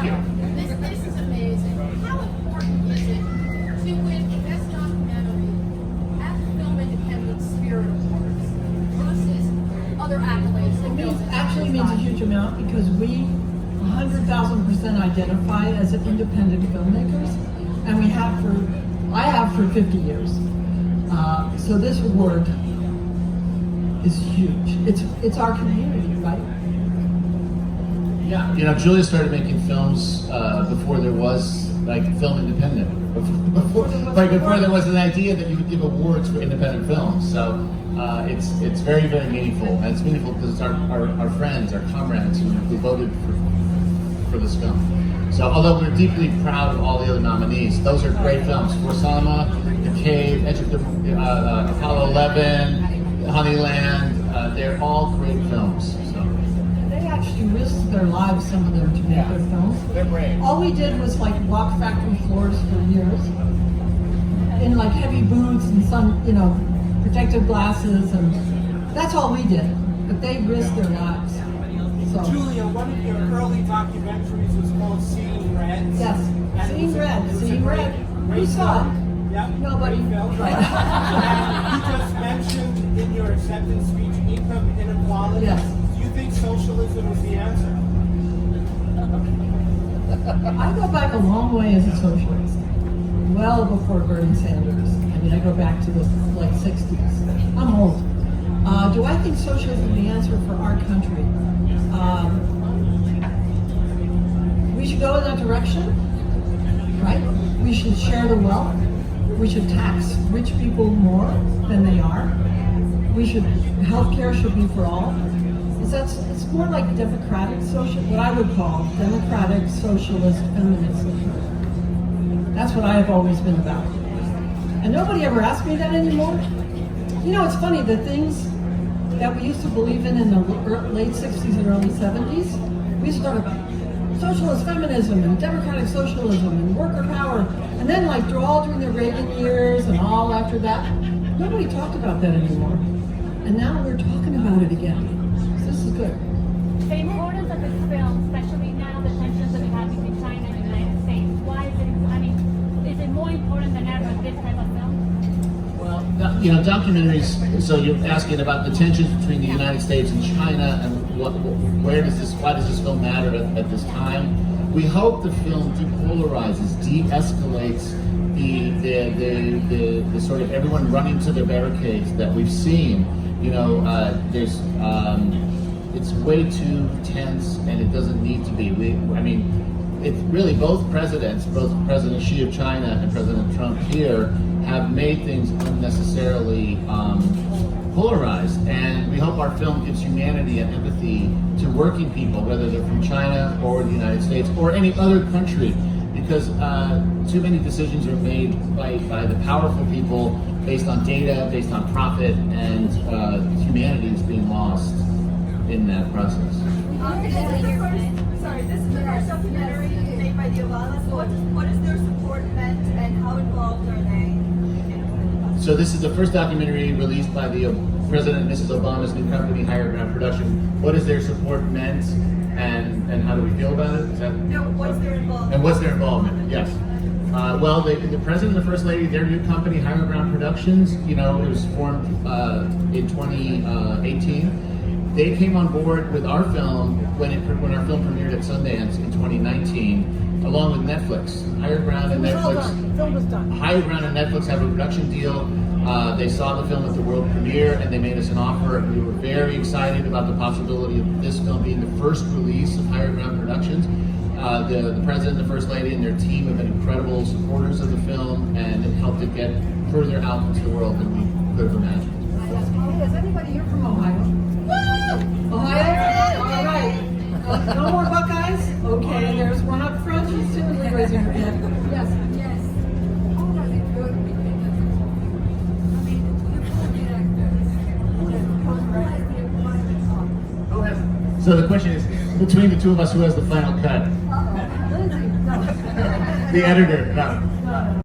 you. This is amazing. How important is it to win Best Documentary at the Film Independent Spirit Awards versus other accolades? Actually means a huge amount because we 100,000% identify as independent filmmakers, and I have for 50 years. So this award is huge. It's our community, right? Yeah, Julia started making films before there was film independent. Before there was an idea that you could give awards for independent films. So it's very, very meaningful, and it's meaningful because it's our friends, our comrades who voted for this film. So although we're deeply proud of all the other nominees, those are great films. Forsama, The Cave, Apollo 11, Honeyland, they're all great films. So They actually risked their lives, some of them, to make their films. they're brave. All we did was walk factory floors for years in heavy boots and protective glasses, and that's all we did. But they risked their lives. So. Julia, one of your early documentaries was called Seeing Red. Yes, Seeing Red. Who saw it? Yep. Nobody. Right. And you just mentioned in your acceptance speech income inequality. Yes. Do you think socialism is the answer? I go back a long way as a socialist, well before Bernie Sanders. I go back to the 60s. I'm old. Do I think socialism is the answer for our country? We should go in that direction, right? We should share the wealth. We should tax rich people more than they are. Healthcare should be for all. It's more like democratic what I would call democratic socialist feminism. That's what I have always been about. And nobody ever asked me that anymore. It's funny, the things that we used to believe in the late 60s and early 70s, we used to talk about socialist feminism and democratic socialism and worker power. And then during the Reagan years and all after that, nobody talked about that anymore. And now we're talking about it again. So this is good. The importance of this film, especially now the tensions that we have between China and the United States, why is it, is it more important than ever this type of film? Well, documentaries, so you're asking about the tensions between the United States and China and why does this film matter at this time? We hope the film depolarizes, de-escalates the sort of everyone running to their barricades that we've seen. It's way too tense, and it doesn't need to be. It's really both President Xi of China and President Trump here have made things unnecessarily polarized, and we hope our film gives humanity and empathy to working people, whether they're from China or the United States or any other country, because too many decisions are made by the powerful people based on data, based on profit, and humanity is being lost in that process. This is the first documentary made by the Obamas. What is their support meant, and how involved are they? So this is the first documentary released by the President and Mrs. Obama's new company, Higher Ground Production. What is their support meant, and how do we feel about it? What's their involvement? And what's their involvement? Yes. Well, the President and the First Lady, their new company, Higher Ground Productions, it was formed in 2018. They came on board with our film when our film premiered at Sundance in 2019, along with Netflix. Higher Ground and Netflix. Film was done. Higher Ground and Netflix have a production deal. They saw the film at the world premiere, and they made us an offer. We were very excited about the possibility of this film being the first release of Higher Ground Productions. The President and the First Lady and their team have been incredible supporters of the film, and it helped it get further out into the world than we could have imagined. Is anybody here from Ohio? Ohio? All right. No more Buckeyes? Okay, there's one up front. You see her raising her hand. Yes. So the question is, between the two of us, who has the final cut? Lindsay. The editor. No.